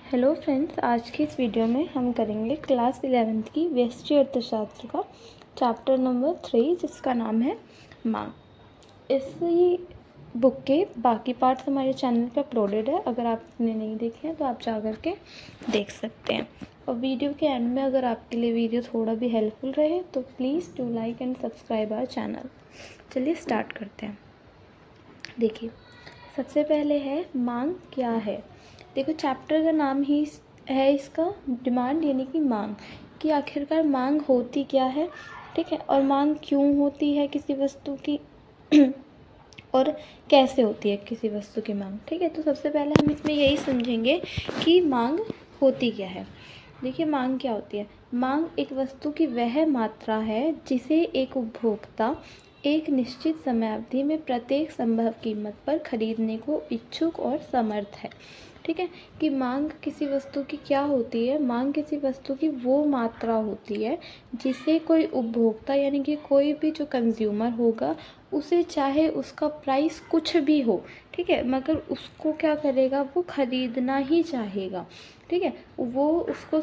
Hello friends, आज की इस वीडियो में हम करेंगे क्लास 11th की व्यष्टि अर्थशास्त्र का चैप्टर नंबर 3 जिसका नाम है मांग। इस बुक के बाकी पार्ट्स हमारे चैनल पे अपलोडेड है। अगर आपने नहीं देखे हैं तो आप जा कर के देख सकते हैं। और वीडियो के एंड में अगर आपके लिए वीडियो थोड़ा भी हेल्पफुल रहे तो please do like and subscribe our channel. चलिए स्टार्ट करते हैं। देखिए, सबसे पहले है मांग क्या है। देखो, चैप्टर का नाम ही है इसका डिमांड, यानी कि मांग, कि आखिरकार मांग होती क्या है, ठीक है, और मांग क्यों होती है किसी वस्तु की और कैसे होती है किसी वस्तु की मांग, ठीक है। तो सबसे पहले हम इसमें यही समझेंगे कि मांग होती क्या है। देखिए, मांग क्या होती है। मांग एक वस्तु की वह मात्रा है जिसे एक उपभोक्ता एक निश्चित समयावधि में प्रत्येक संभव कीमत पर खरीदने को इच्छुक और समर्थ है, ठीक है। कि मांग किसी वस्तु की क्या होती है। मांग किसी वस्तु की वो मात्रा होती है जिसे कोई उपभोक्ता यानी कि कोई भी जो कंज्यूमर होगा उसे चाहे उसका प्राइस कुछ भी हो, ठीक है, मगर उसको क्या करेगा, वो खरीदना ही चाहेगा, ठीक है। वो उसको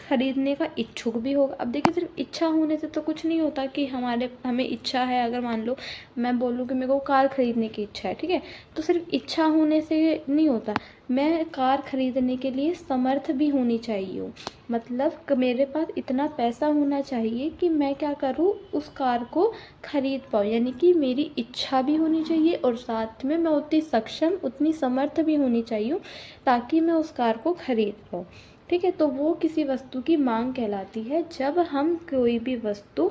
खरीदने का इच्छुक भी होगा। अब देखिए, सिर्फ इच्छा होने से तो कुछ नहीं होता कि हमें इच्छा है। अगर मान लो मैं बोलूँ कि मेरे को कार खरीदने की इच्छा है, ठीक है, तो सिर्फ इच्छा होने से नहीं होता, मैं कार खरीदने के लिए समर्थ भी होनी चाहिए हूँ। मतलब मेरे पास इतना पैसा होना चाहिए कि मैं क्या करूँ, उस कार को खरीद पाऊँ, यानी कि मेरी इच्छा भी होनी चाहिए और साथ में मैं उतनी सक्षम, उतनी समर्थ भी होनी चाहिए ताकि मैं उस कार को खरीद पाऊँ, ठीक है। तो वो किसी वस्तु की मांग कहलाती है जब हम कोई भी वस्तु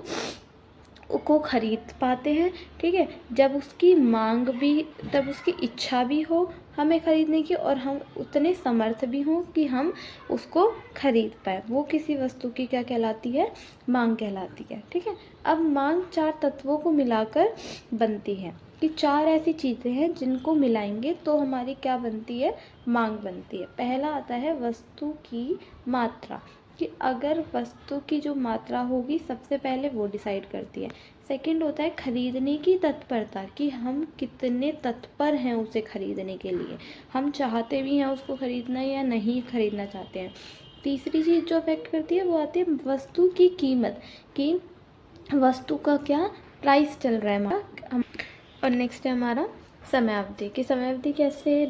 को खरीद पाते हैं, ठीक है, जब उसकी मांग भी, तब उसकी इच्छा भी हो हमें खरीदने की और हम उतने समर्थ भी हों कि हम उसको खरीद पाए, वो किसी वस्तु की क्या कहलाती है, मांग कहलाती है, ठीक है। अब मांग 4 तत्वों को मिलाकर बनती है, कि 4 ऐसी चीज़ें हैं जिनको मिलाएंगे तो हमारी क्या बनती है, मांग बनती है। पहला आता है वस्तु की मात्रा, कि अगर वस्तु की जो मात्रा होगी सबसे पहले वो डिसाइड करती है। सेकंड होता है खरीदने की तत्परता, कि हम कितने तत्पर हैं उसे खरीदने के लिए, हम चाहते भी हैं उसको खरीदना या नहीं खरीदना चाहते हैं। तीसरी चीज़ जो अफेक्ट करती है वो आती है वस्तु की कीमत, कि वस्तु का क्या प्राइस चल रहा है हमारा। और नेक्स्ट है हमारा समयावधि, कि समयावधि कैसे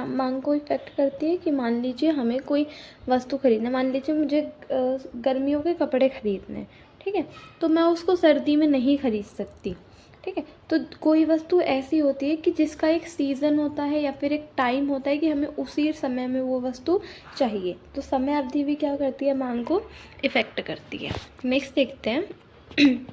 मांग को इफेक्ट करती है। कि मान लीजिए हमें कोई वस्तु खरीदना, मान लीजिए मुझे गर्मियों के कपड़े खरीदने, ठीक है, तो मैं उसको सर्दी में नहीं खरीद सकती, ठीक है। तो कोई वस्तु ऐसी होती है कि जिसका एक सीज़न होता है या फिर एक टाइम होता है कि हमें उसी समय में वो वस्तु चाहिए। तो समय अवधि भी क्या करती है, मांग को इफेक्ट करती है। नेक्स्ट देखते हैं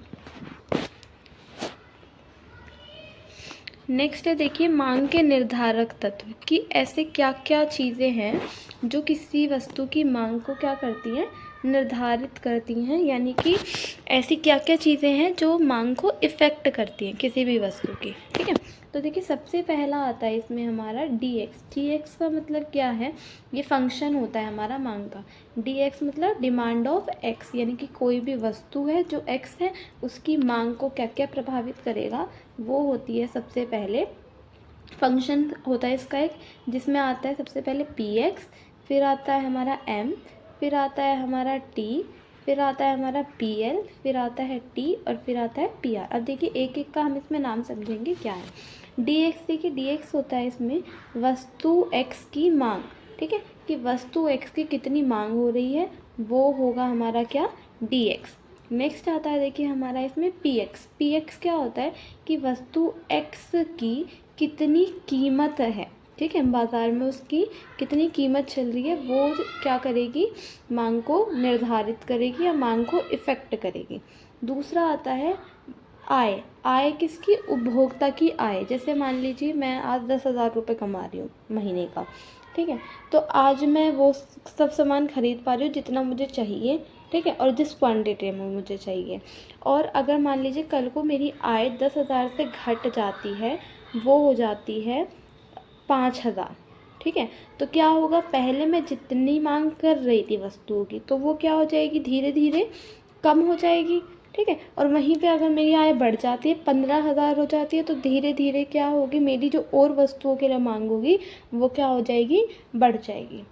नेक्स्ट है, देखिए, मांग के निर्धारक तत्व, कि ऐसे क्या क्या चीज़ें हैं जो किसी वस्तु की मांग को क्या करती हैं, निर्धारित करती हैं, यानी कि ऐसी क्या क्या चीज़ें हैं जो मांग को इफ़ेक्ट करती हैं किसी भी वस्तु की, ठीक है। तो देखिए, सबसे पहला आता है इसमें हमारा DX। DX का मतलब क्या है, ये फंक्शन होता है हमारा मांग का। DX मतलब डिमांड ऑफ X, यानी कि कोई भी वस्तु है जो X है उसकी मांग को क्या क्या प्रभावित करेगा, वो होती है सबसे पहले फंक्शन होता है इसका एक, जिसमें आता है सबसे पहले PX, फिर आता है हमारा M, फिर आता है हमारा T, फिर आता है हमारा PL, फिर आता है T और फिर आता है PR। अब देखिए, एक एक का हम इसमें नाम समझेंगे क्या है। DX, देखिए DX होता है इसमें वस्तु X की मांग, ठीक है, कि वस्तु X की कितनी मांग हो रही है वो होगा हमारा क्या, DX। नेक्स्ट आता है, देखिए हमारा इसमें PX। PX क्या होता है, कि वस्तु X की कितनी कीमत है, ठीक है, बाज़ार में उसकी कितनी कीमत चल रही है, वो क्या करेगी, मांग को निर्धारित करेगी या मांग को इफ़ेक्ट करेगी। दूसरा आता है आय। आय किसकी, उपभोक्ता की आय। जैसे मान लीजिए मैं आज 10,000 रुपये कमा रही हूँ महीने का, ठीक है, तो आज मैं वो सब सामान खरीद पा रही हूँ जितना मुझे चाहिए, ठीक है, और जिस क्वांटिटी में मुझे चाहिए। और अगर मान लीजिए कल को मेरी आय 10,000 से घट जाती है, वो हो जाती है 5,000, ठीक है, तो क्या होगा, पहले मैं जितनी मांग कर रही थी वस्तुओं की तो वो क्या हो जाएगी, धीरे धीरे कम हो जाएगी, ठीक है। और वहीं पे अगर मेरी आय बढ़ जाती है, 15,000 हो जाती है, तो धीरे धीरे क्या होगी, मेरी जो और वस्तुओं के लिए मांग होगी वो क्या हो जाएगी, बढ़ जाएगी।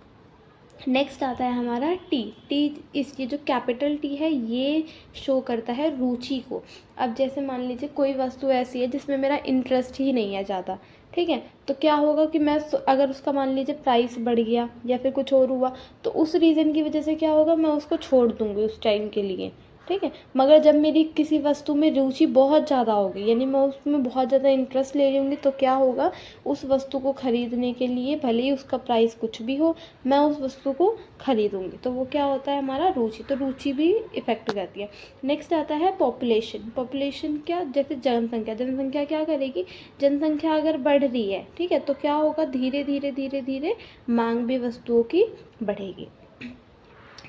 नेक्स्ट आता है हमारा टी। टी इस ये जो कैपिटल टी है ये शो करता है रुचि को। अब जैसे मान लीजिए कोई वस्तु ऐसी है जिसमें मेरा इंटरेस्ट ही नहीं है ज़्यादा, ठीक है, तो क्या होगा कि मैं अगर उसका मान लीजिए प्राइस बढ़ गया या फिर कुछ और हुआ तो उस रीज़न की वजह से क्या होगा, मैं उसको छोड़ दूँगी उस टाइम के लिए, ठीक है। मगर जब मेरी किसी वस्तु में रुचि बहुत ज़्यादा होगी, यानी मैं उसमें बहुत ज़्यादा इंटरेस्ट ले रही होंगी, तो क्या होगा, उस वस्तु को ख़रीदने के लिए भले ही उसका प्राइस कुछ भी हो, मैं उस वस्तु को खरीदूंगी। तो वो क्या होता है हमारा रुचि। तो रुचि भी इफेक्ट करती है। नेक्स्ट आता है पॉपुलेशन। पॉपुलेशन क्या, जैसे जनसंख्या। जनसंख्या क्या करेगी, जनसंख्या अगर बढ़ रही है, ठीक है, तो क्या होगा, धीरे धीरे धीरे धीरे मांग भी वस्तुओं की बढ़ेगी।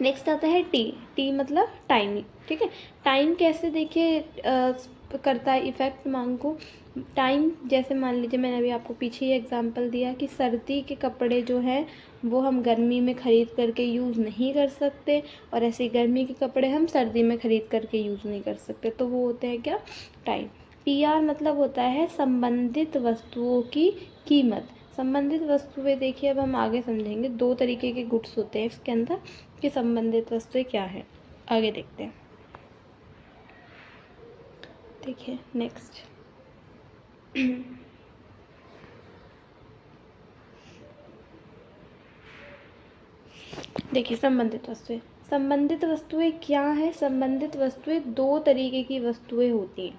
नेक्स्ट आता है टी। टी मतलब टाइम, ठीक है। टाइम कैसे देखिए करता है इफ़ेक्ट मांग को। टाइम जैसे मान लीजिए मैंने अभी आपको पीछे ही एग्जांपल दिया कि सर्दी के कपड़े जो हैं वो हम गर्मी में ख़रीद करके यूज़ नहीं कर सकते, और ऐसे गर्मी के कपड़े हम सर्दी में ख़रीद करके यूज़ नहीं कर सकते, तो वो होते हैं क्या, टाइम। पीआर मतलब होता है संबंधित वस्तुओं की कीमत। संबंधित वस्तुएं देखिए अब हम आगे समझेंगे, 2 तरीके के गुड्स होते हैं इसके अंदर कि संबंधित वस्तुएं क्या है, आगे देखते हैं। देखिए नेक्स्ट देखिए संबंधित वस्तुएं। संबंधित वस्तुएं क्या है, संबंधित वस्तुएं 2 तरीके की वस्तुएं होती हैं,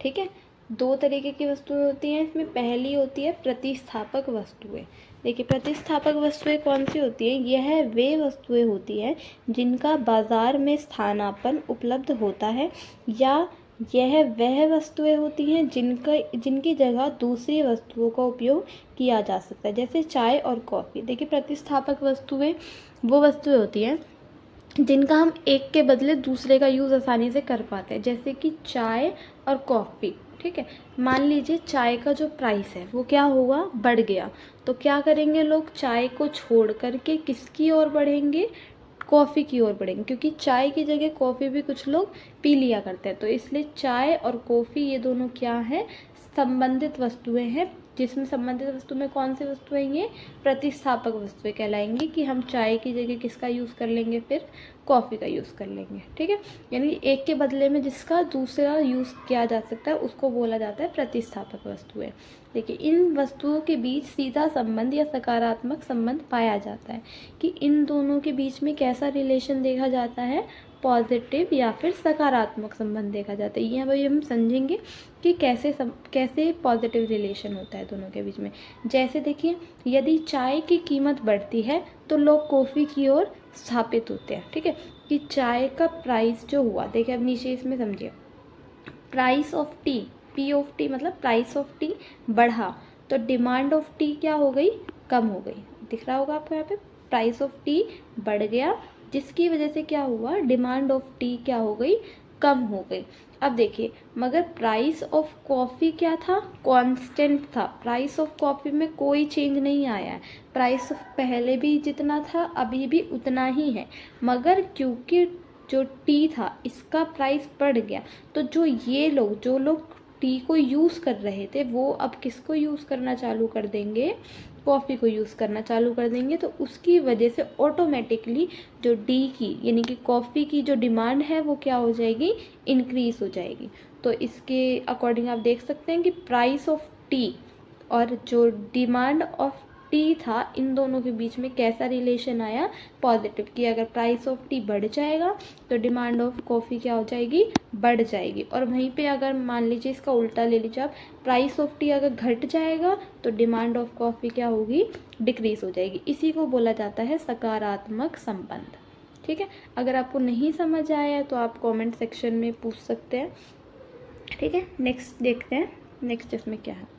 ठीक है। 2 तरीके की वस्तुएं होती हैं। इसमें पहली होती है प्रतिस्थापक वस्तुएं। देखिए प्रतिस्थापक वस्तुएं कौन सी होती हैं, यह वे वस्तुएं होती हैं जिनका बाजार में स्थानापन्न उपलब्ध होता है, या यह वह वस्तुएं होती हैं जिनकी जगह दूसरी वस्तुओं का उपयोग किया जा सकता है, जैसे चाय और कॉफ़ी। देखिए प्रतिस्थापक वस्तुएं वो वस्तुएं होती हैं जिनका हम एक के बदले दूसरे का यूज़ आसानी से कर पाते हैं, जैसे कि चाय और कॉफ़ी, ठीक है। मान लीजिए चाय का जो प्राइस है वो क्या हुआ, बढ़ गया, तो क्या करेंगे लोग, चाय को छोड़ करके किसकी ओर बढ़ेंगे, कॉफ़ी की ओर बढ़ेंगे, क्योंकि चाय की जगह कॉफ़ी भी कुछ लोग पी लिया करते हैं। तो इसलिए चाय और कॉफ़ी ये दोनों क्या हैं, संबंधित वस्तुएं हैं, जिसमें संबंधित वस्तु में कौन सी वस्तुएं, ये प्रतिस्थापक वस्तुएं कहलाएंगी कि हम चाय की जगह किसका यूज़ कर लेंगे, फिर कॉफ़ी का यूज़ कर लेंगे, ठीक है। यानी एक के बदले में जिसका दूसरा यूज़ किया जा सकता है उसको बोला जाता है प्रतिस्थापक वस्तुएं। देखिए इन वस्तुओं के बीच सीधा संबंध या सकारात्मक संबंध पाया जाता है कि इन दोनों के बीच में कैसा रिलेशन देखा जाता है, पॉजिटिव या फिर सकारात्मक संबंध देखा जाता है। यहाँ पर हम समझेंगे कि कैसे पॉजिटिव रिलेशन होता है दोनों के बीच में। जैसे देखिए यदि चाय की कीमत बढ़ती है तो लोग कॉफ़ी की ओर स्थापित होते हैं, ठीक है। कि चाय का प्राइस जो हुआ, देखिए अब नीचे इसमें समझिए, price of T, P of T मतलब प्राइस ऑफ टी बढ़ा तो डिमांड ऑफ टी क्या हो गई, कम हो गई। दिख रहा होगा आपको यहाँ पे, प्राइस ऑफ टी बढ़ गया जिसकी वजह से क्या हुआ, डिमांड ऑफ टी क्या हो गई, कम हो गई। अब देखिए मगर प्राइस ऑफ कॉफ़ी क्या था, कांस्टेंट था। प्राइस ऑफ कॉफ़ी में कोई चेंज नहीं आया है, प्राइस पहले भी जितना था अभी भी उतना ही है, मगर क्योंकि जो टी था इसका प्राइस बढ़ गया, तो जो लोग टी को यूज़ कर रहे थे वो अब किसको यूज़ करना चालू कर देंगे, कॉफ़ी को यूज़ करना चालू कर देंगे। तो उसकी वजह से ऑटोमेटिकली जो डी की यानी कि कॉफ़ी की जो डिमांड है वो क्या हो जाएगी, इंक्रीज़ हो जाएगी। तो इसके अकॉर्डिंग आप देख सकते हैं कि प्राइस ऑफ टी और जो डिमांड ऑफ टी था इन दोनों के बीच में कैसा रिलेशन आया, पॉजिटिव, कि अगर प्राइस ऑफ टी बढ़ जाएगा तो डिमांड ऑफ कॉफ़ी क्या हो जाएगी, बढ़ जाएगी। और वहीं पे अगर मान लीजिए इसका उल्टा ले लीजिए आप, प्राइस ऑफ टी अगर घट जाएगा तो डिमांड ऑफ कॉफ़ी क्या होगी, डिक्रीज़ हो जाएगी। इसी को बोला जाता है सकारात्मक संबंध, ठीक है। अगर आपको नहीं समझ आया तो आप कमेंट सेक्शन में पूछ सकते हैं, ठीक है। नेक्स्ट देखते हैं, नेक्स्ट इसमें क्या है।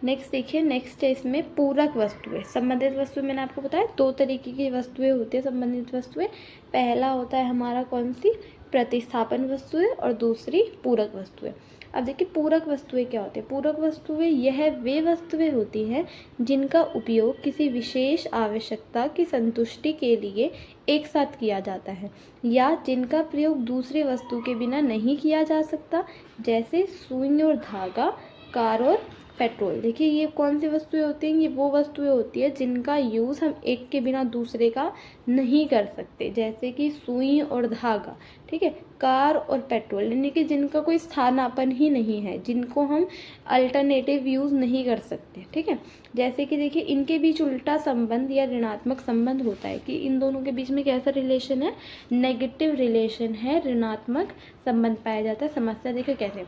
नेक्स्ट देखिए, नेक्स्ट है इसमें पूरक वस्तुएं। संबंधित वस्तुएं मैंने आपको बताया 2 तरीके की वस्तुएं होती है संबंधित वस्तुएं। पहला होता है हमारा कौन सी, प्रतिस्थापन वस्तुएं, और दूसरी पूरक वस्तुएं। अब देखिए पूरक वस्तुएं क्या होती है। पूरक वस्तुएं यह वे वस्तुएं होती हैं जिनका उपयोग किसी विशेष आवश्यकता की संतुष्टि के लिए एक साथ किया जाता है, या जिनका प्रयोग दूसरी वस्तु के बिना नहीं किया जा सकता, जैसे सुई और धागा, कार और पेट्रोल। देखिए ये कौन सी वस्तुएं होती हैं, ये वो वस्तुएं होती है जिनका यूज़ हम एक के बिना दूसरे का नहीं कर सकते, जैसे कि सुई और धागा, ठीक है, कार और पेट्रोल, यानी कि जिनका कोई स्थानापन्न ही नहीं है, जिनको हम अल्टरनेटिव यूज़ नहीं कर सकते, ठीक है। जैसे कि देखिए इनके बीच उल्टा संबंध या ऋणात्मक संबंध होता है कि इन दोनों के बीच में कैसा रिलेशन है, नेगेटिव रिलेशन है, ऋणात्मक संबंध पाया जाता है। समस्या देखिए कैसे,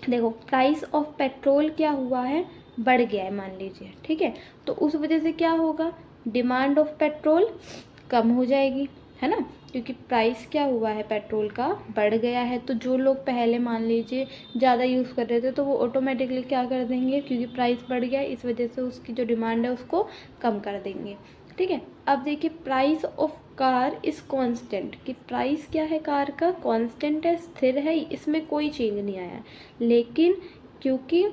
देखो प्राइस ऑफ पेट्रोल क्या हुआ है, बढ़ गया है मान लीजिए, ठीक है, तो उस वजह से क्या होगा, डिमांड ऑफ पेट्रोल कम हो जाएगी, है ना, क्योंकि प्राइस क्या हुआ है पेट्रोल का, बढ़ गया है। तो जो लोग पहले मान लीजिए ज़्यादा यूज़ कर रहे थे तो वो ऑटोमेटिकली क्या कर देंगे, क्योंकि प्राइस बढ़ गया इस वजह से उसकी जो डिमांड है उसको कम कर देंगे, ठीक है। अब देखिए price of car is constant, कि प्राइस क्या है कार का, कांस्टेंट है, स्थिर है, इसमें कोई चेंज नहीं आया है। लेकिन क्योंकि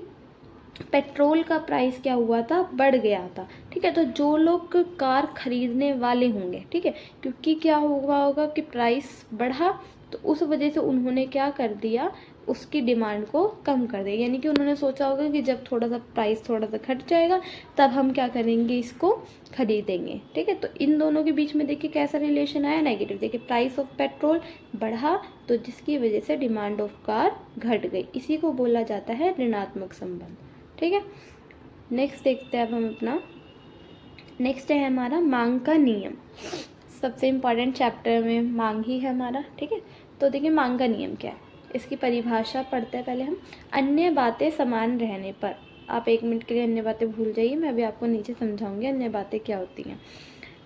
पेट्रोल का प्राइस क्या हुआ था, बढ़ गया था, ठीक है, तो जो लोग कार खरीदने वाले होंगे, ठीक है, क्योंकि क्या हुआ होगा कि प्राइस बढ़ा तो उस वजह से उन्होंने क्या कर दिया, उसकी डिमांड को कम कर दिया, यानी कि उन्होंने सोचा होगा कि जब थोड़ा सा प्राइस थोड़ा सा घट जाएगा तब हम क्या करेंगे, इसको खरीदेंगे, ठीक है। तो इन दोनों के बीच में देखिए कैसा रिलेशन आया, नेगेटिव। देखिए प्राइस ऑफ पेट्रोल बढ़ा तो जिसकी वजह से डिमांड ऑफ कार घट गई, इसी को बोला जाता है ऋणात्मक संबंध, ठीक है। नेक्स्ट देखते हैं अब हम अपना, नेक्स्ट है हमारा मांग का नियम। सबसे इम्पॉर्टेंट चैप्टर में मांग ही है हमारा, ठीक है। तो देखिए मांग का नियम क्या है, इसकी परिभाषा पढ़ते हैं पहले हम। अन्य बातें समान रहने पर, आप 1 मिनट के लिए अन्य बातें भूल जाइए, मैं अभी आपको नीचे समझाऊंगी अन्य बातें क्या होती हैं।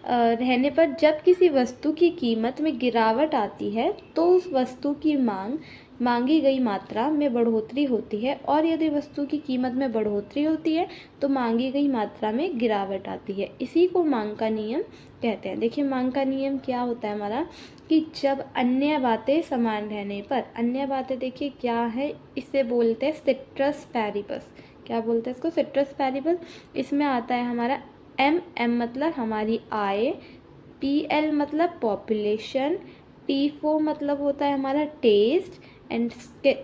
रहने पर जब किसी वस्तु की कीमत में गिरावट आती है तो उस वस्तु की मांगी गई मात्रा में बढ़ोतरी होती है, और यदि वस्तु की कीमत में बढ़ोतरी होती है तो मांगी गई मात्रा में गिरावट आती है। इसी को मांग का नियम कहते हैं। देखिए मांग का नियम क्या होता है हमारा, कि जब अन्य बातें समान रहने पर, अन्य बातें देखिए क्या है, इसे बोलते हैं सिट्रस पैरिबस। क्या बोलते हैं इसको, सिट्रस पैरिबस। इसमें आता है हमारा एम मतलब हमारी आय, PL मतलब पॉपुलेशन, T4 मतलब होता है हमारा टेस्ट, एंड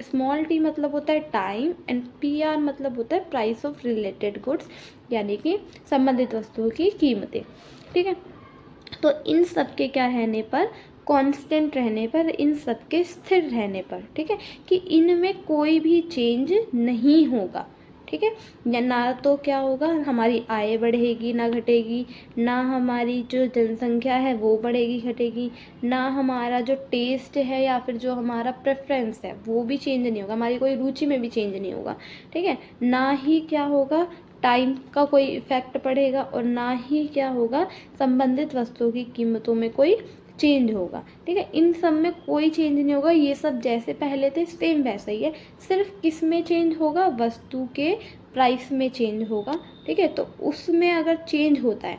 स्मॉल t मतलब होता है टाइम, एंड PR मतलब होता है प्राइस ऑफ रिलेटेड गुड्स, यानी कि संबंधित वस्तुओं की कीमतें, ठीक है। तो इन सब के क्या रहने पर, कांस्टेंट रहने पर, इन सब के स्थिर रहने पर, ठीक है, कि इनमें कोई भी चेंज नहीं होगा, ठीक है। या ना तो क्या होगा, हमारी आय बढ़ेगी ना घटेगी, ना हमारी जो जनसंख्या है वो बढ़ेगी घटेगी, ना हमारा जो टेस्ट है या फिर जो हमारा प्रेफरेंस है वो भी चेंज नहीं होगा, हमारी कोई रुचि में भी चेंज नहीं होगा, ठीक है। ना ही क्या होगा, टाइम का कोई इफेक्ट पड़ेगा, और ना ही क्या होगा, संबंधित वस्तुओं की कीमतों में कोई चेंज होगा, ठीक है। इन सब में कोई चेंज नहीं होगा, ये सब जैसे पहले थे सेम वैसा ही है, सिर्फ किस में चेंज होगा, वस्तु के प्राइस में चेंज होगा, ठीक है। तो उसमें अगर चेंज होता है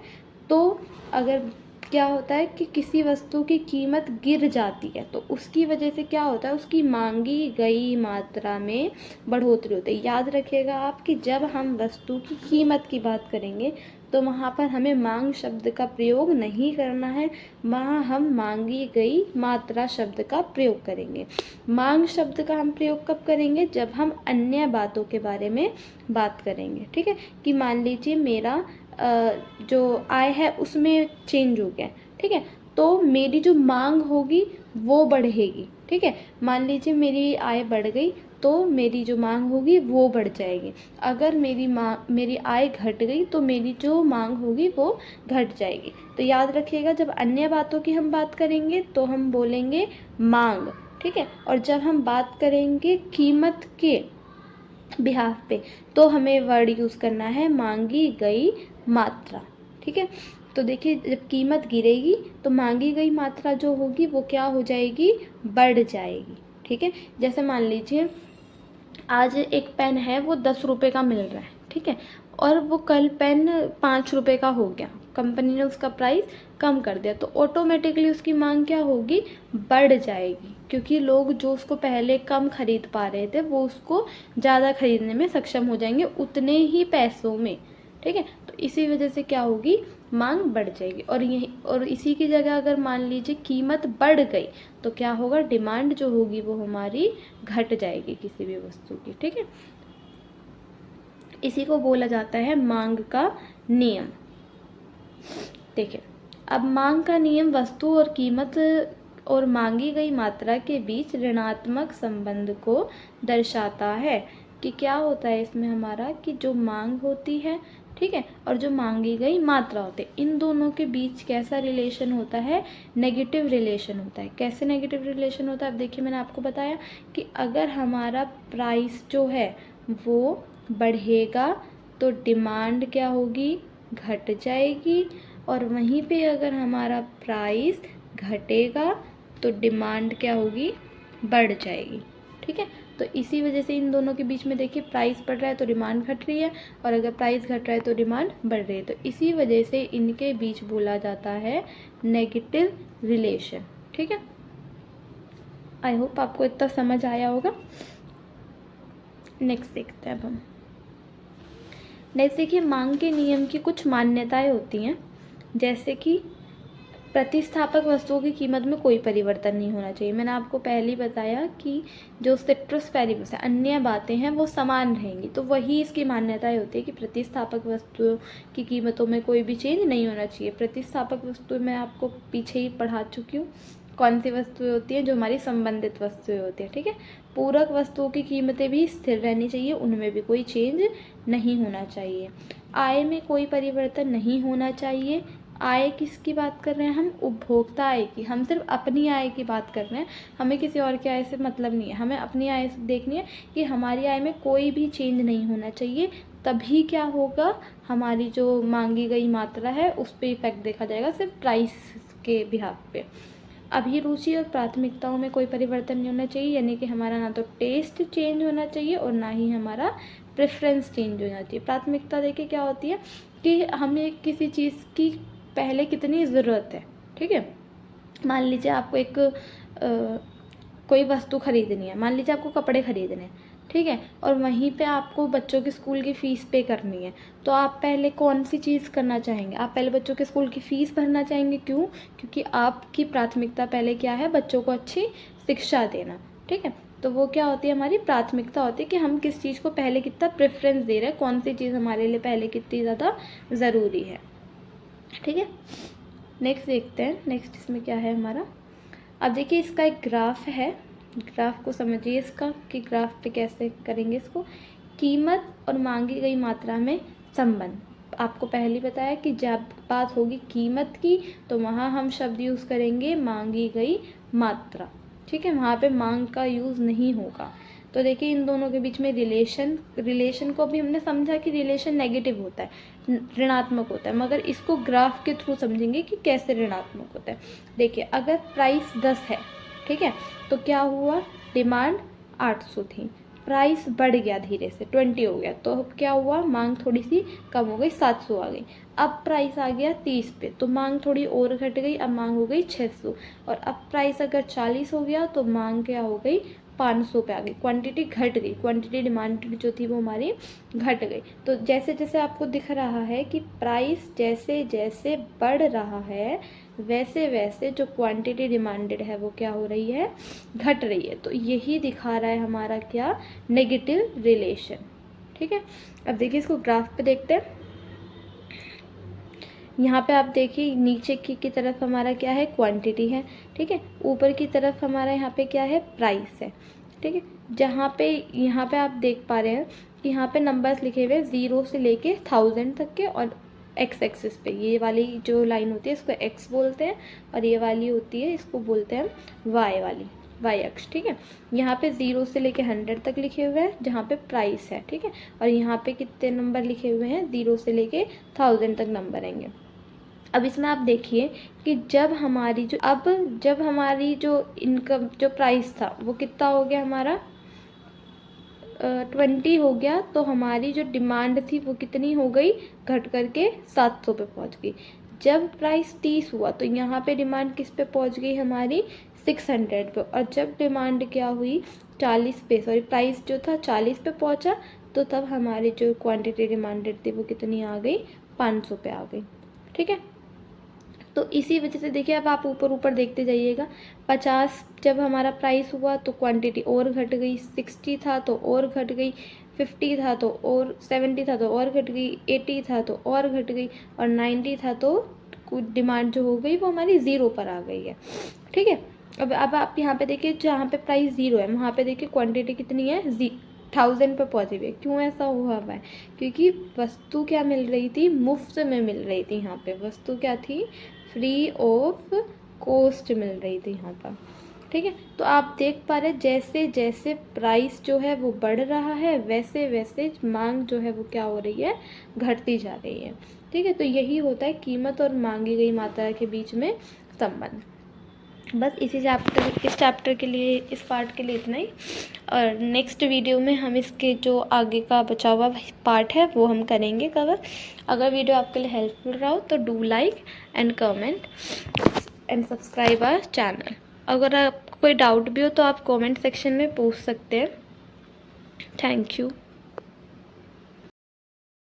तो अगर क्या होता है कि किसी वस्तु की कीमत गिर जाती है तो उसकी वजह से क्या होता है, उसकी मांगी गई मात्रा में बढ़ोतरी होती है। याद रखिएगा आप कि जब हम वस्तु की कीमत की बात करेंगे तो वहाँ पर हमें मांग शब्द का प्रयोग नहीं करना है, वहाँ हम मांगी गई मात्रा शब्द का प्रयोग करेंगे। मांग शब्द का हम प्रयोग कब करेंगे, जब हम अन्य बातों के बारे में बात करेंगे, ठीक है। कि मान लीजिए मेरा जो आय है उसमें चेंज हो गया, ठीक है, तो मेरी जो मांग होगी वो बढ़ेगी, ठीक है। मान लीजिए मेरी आय बढ़ गई तो मेरी जो मांग होगी वो बढ़ जाएगी। अगर मेरी आय घट गई तो मेरी जो मांग होगी वो घट जाएगी। तो याद रखिएगा जब अन्य बातों की हम बात करेंगे तो हम बोलेंगे मांग, ठीक है। और जब हम बात करेंगे कीमत के बिहाफ पे तो हमें वर्ड यूज़ करना है मांगी गई मात्रा, ठीक है। तो देखिए जब कीमत गिरेगी तो मांगी गई मात्रा जो होगी वो क्या हो जाएगी, बढ़ जाएगी, ठीक है। जैसे मान लीजिए आज एक पेन है वो 10 रुपये का मिल रहा है, ठीक है, और वो कल पेन 5 रुपये का हो गया, कंपनी ने उसका प्राइस कम कर दिया, तो ऑटोमेटिकली उसकी मांग क्या होगी, बढ़ जाएगी, क्योंकि लोग जो उसको पहले कम खरीद पा रहे थे वो उसको ज़्यादा खरीदने में सक्षम हो जाएंगे उतने ही पैसों में, ठीक है। तो इसी वजह से क्या होगी, मांग बढ़ जाएगी। और इसी की जगह अगर मान लीजिए कीमत बढ़ गई तो क्या होगा, डिमांड जो होगी वो हमारी घट जाएगी किसी भी वस्तु की, ठीक है। इसी को बोला जाता है मांग का नियम। देखिए, अब मांग का नियम वस्तु और कीमत और मांगी गई मात्रा के बीच ऋणात्मक संबंध को दर्शाता है। कि क्या होता है इसमें हमारा, कि जो मांग होती है, ठीक है, और जो मांगी गई मात्रा होती है, इन दोनों के बीच कैसा रिलेशन होता है, नेगेटिव रिलेशन होता है। कैसे नेगेटिव रिलेशन होता है, अब देखिए मैंने आपको बताया कि अगर हमारा प्राइस जो है वो बढ़ेगा तो डिमांड क्या होगी, घट जाएगी, और वहीं पे अगर हमारा प्राइस घटेगा तो डिमांड क्या होगी, बढ़ जाएगी। ठीक है, तो इसी वजह से इन दोनों के बीच में देखिए प्राइस बढ़ रहा है तो डिमांड घट रही है, और अगर प्राइस घट रहा है तो डिमांड बढ़ रही है। तो इसी वजह से इनके बीच बोला जाता है नेगेटिव रिलेशन। ठीक है, आई होप आपको इतना समझ आया होगा। नेक्स्ट देखते हैं अब हम। नेक्स्ट देखिए, मांग के नियम की कुछ मान्यताएं होती हैं, जैसे कि प्रतिस्थापक वस्तुओं की कीमत में कोई परिवर्तन नहीं होना चाहिए। मैंने आपको पहले ही बताया कि जो सिट्रस वेरिएबल्स है, अन्य बातें हैं, वो समान रहेंगी। तो वही इसकी मान्यताएं होती है कि प्रतिस्थापक वस्तुओं की कीमतों में कोई भी चेंज नहीं होना चाहिए। प्रतिस्थापक वस्तुएं मैं आपको पीछे ही पढ़ा चुकी हूँ कौन सी वस्तुएं होती हैं, जो हमारी संबंधित वस्तुएं होती हैं। ठीक है, पूरक वस्तुओं की कीमतें भी स्थिर रहनी चाहिए, उनमें भी कोई चेंज नहीं होना चाहिए। आय में कोई परिवर्तन नहीं होना चाहिए। आय किसकी बात कर रहे हैं हम, उपभोक्ता आय की। हम सिर्फ अपनी आय की बात कर रहे हैं, हमें किसी और की आय से मतलब नहीं है। हमें अपनी आय से देखनी है कि हमारी आय में कोई भी चेंज नहीं होना चाहिए, तभी क्या होगा, हमारी जो मांगी गई मात्रा है उस पर इफेक्ट देखा जाएगा, सिर्फ प्राइस के बिहाफ पे। अभिरुचि और प्राथमिकताओं में कोई परिवर्तन नहीं होना चाहिए, यानी कि हमारा ना तो टेस्ट चेंज होना चाहिए और ना ही हमारा प्रेफरेंस चेंज होना चाहिए। प्राथमिकता देखिए क्या होती है कि हमें किसी चीज़ की पहले कितनी ज़रूरत है। ठीक है, मान लीजिए आपको एक कोई वस्तु खरीदनी है, मान लीजिए आपको कपड़े खरीदने हैं, ठीक है, और वहीं पे आपको बच्चों की स्कूल की फ़ीस पे करनी है, तो आप पहले कौन सी चीज़ करना चाहेंगे, आप पहले बच्चों के स्कूल की फ़ीस भरना चाहेंगे। क्यों, क्योंकि आपकी प्राथमिकता पहले क्या है, बच्चों को अच्छी शिक्षा देना। ठीक है, तो वो क्या होती है, हमारी प्राथमिकता होती है कि हम किस चीज़ को पहले कितना प्रेफरेंस दे रहे हैं, कौन सी चीज़ हमारे लिए पहले कितनी ज़्यादा ज़रूरी है। ठीक है, नेक्स्ट देखते हैं। नेक्स्ट इसमें क्या है हमारा, अब देखिए इसका एक ग्राफ है, ग्राफ को समझिए इसका कि ग्राफ पे कैसे करेंगे इसको। कीमत और मांगी गई मात्रा में संबंध, आपको पहले बताया कि जब बात होगी कीमत की तो वहाँ हम शब्द यूज़ करेंगे मांगी गई मात्रा। ठीक है, वहाँ पे मांग का यूज़ नहीं होगा। तो देखिए इन दोनों के बीच में रिलेशन को भी हमने समझा कि रिलेशन नेगेटिव होता है, ऋणात्मक होता है, मगर इसको ग्राफ के थ्रू समझेंगे कि कैसे ऋणात्मक होता है। देखिए अगर प्राइस 10 है, ठीक है, तो क्या हुआ, डिमांड 800 थी, प्राइस बढ़ गया धीरे से 20 हो गया, तो अब क्या हुआ, मांग थोड़ी सी कम हो गई, 700 आ गई। अब प्राइस आ गया 30 पे, तो मांग थोड़ी और घट गई, अब मांग हो गई 600। और अब प्राइस अगर 40 हो गया तो मांग क्या हो गई, 500 पे आ गई, क्वांटिटी घट गई, क्वांटिटी डिमांडेड जो थी वो हमारी घट गई। तो जैसे जैसे आपको दिख रहा है कि प्राइस जैसे जैसे बढ़ रहा है वैसे वैसे जो क्वांटिटी डिमांडेड है वो क्या हो रही है, घट रही है। तो यही दिखा रहा है हमारा क्या, नेगेटिव रिलेशन। ठीक है, अब देखिए इसको ग्राफ पे देखते हैं। यहाँ पे आप देखिए नीचे की तरफ हमारा क्या है, क्वांटिटी है। ठीक है, ऊपर की तरफ हमारा यहाँ पे क्या है, प्राइस है। ठीक है, यहाँ पे आप देख पा रहे हैं कि यहाँ पे नंबर्स लिखे हुए हैं 0 से लेके 1000 तक के, और एक्स एक्सिस पे ये वाली जो लाइन होती है इसको एक्स बोलते हैं, और ये वाली होती है इसको बोलते हैं वाई वाली, वाई अक्ष। ठीक है, यहाँ पे 0 से लेके 100 तक लिखे हुए हैं जहाँ पे प्राइस है। ठीक है, और यहाँ पे कितने नंबर लिखे हुए हैं, 0 से लेके 1000 तक नंबर आएंगे। अब इसमें आप देखिए कि जब हमारी जो इनकम जो प्राइस था वो कितना हो गया हमारा, 20 हो गया, तो हमारी जो डिमांड थी वो कितनी हो गई, घट करके 700 पे पहुंच गई। जब प्राइस 30 हुआ तो यहाँ पे डिमांड किस पे पहुंच गई हमारी, 600 पे, और जब डिमांड क्या हुई 40 पे, सॉरी प्राइस जो था 40 पे पहुंचा, तो तब हमारी जो क्वांटिटी डिमांडेड थी वो कितनी आ गई, 500 पे आ गई। ठीक है, तो इसी वजह से देखिए अब आप ऊपर ऊपर देखते जाइएगा, 50 जब हमारा प्राइस हुआ तो क्वांटिटी और घट गई, 60 था तो और घट गई, 50 था तो और 70 था तो और घट गई, 80 था तो और घट गई, और 90 था तो कुछ डिमांड जो हो गई वो हमारी 0 पर आ गई है। ठीक है, अब आप यहाँ पे देखिए, जहाँ पे प्राइस 0 है वहाँ पे देखिए क्वांटिटी कितनी है, 1000 पर पहुँची हुई है। क्यों ऐसा हुआ है? क्योंकि वस्तु क्या मिल रही थी, मुफ्त में मिल रही थी। यहाँ पे वस्तु क्या थी, फ्री ऑफ कॉस्ट मिल रही थी यहाँ पर। ठीक है, तो आप देख पा रहे जैसे जैसे प्राइस जो है वो बढ़ रहा है वैसे वैसे मांग जो है वो क्या हो रही है, घटती जा रही है। ठीक है, तो यही होता है कीमत और मांगी गई मात्रा के बीच में संबंध। बस इस चैप्टर के लिए, इस पार्ट के लिए इतना ही। और नेक्स्ट वीडियो में हम इसके जो आगे का बचा हुआ पार्ट है वो हम करेंगे कवर। अगर वीडियो आपके लिए हेल्पफुल रहा हो तो do like and comment and subscribe our channel. अगर आपको कोई डाउट भी हो तो आप कमेंट सेक्शन में पूछ सकते हैं। Thank you.